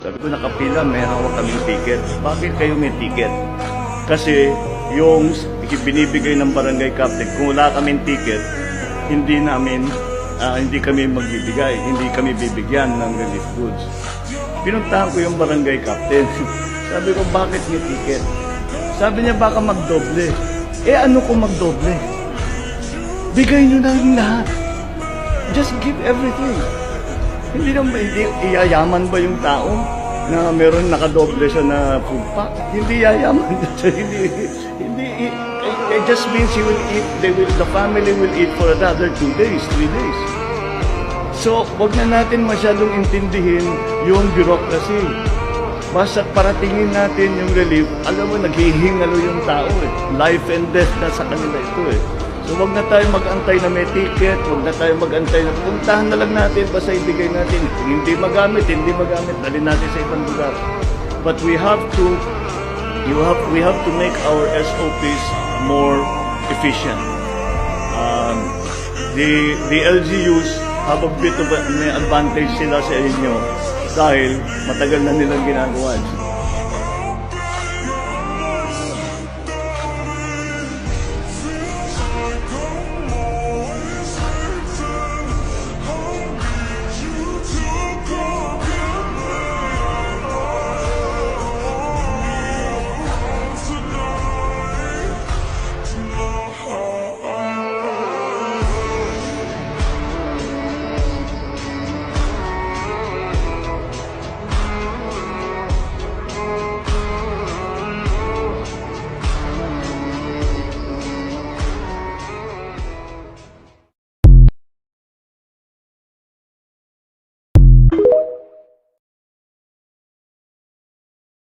Sabi ko, nakapila, may hawak kaming ticket. Bakit kayo may ticket? Kasi yung binibigay ng barangay captain, kung wala kaming ticket, hindi kami magbibigay, hindi kami bibigyan ng relief goods. Pinuntahan ko yung barangay captain. Sabi ko, bakit may ticket? Sabi niya, baka magdoble. Ano kung magdoble? Bigay nyo na rin lahat. Just give everything. Hindi iyayaman ba yung tao na meron nakadoble siya na food pack? Hindi yayaman. It just means he will eat, the family will eat for another 2 days, 3 days. So, wag na natin masyadong intindihin yung bureaucracy. Basta paratingin natin yung relief, alam mo, naghihingalo yung tao eh. Life and death na sa kanila ito eh. So wag na tayo mag-antay na may ticket, wag na tayo mag-antay na puntahan na lang natin, basta ibigay natin. Kung hindi magamit, dalhin natin sa ibang lugar. But we have to make our SOPs more efficient. The LGUs have a bit of an advantage sila sa inyo dahil matagal na nilang ginagawa.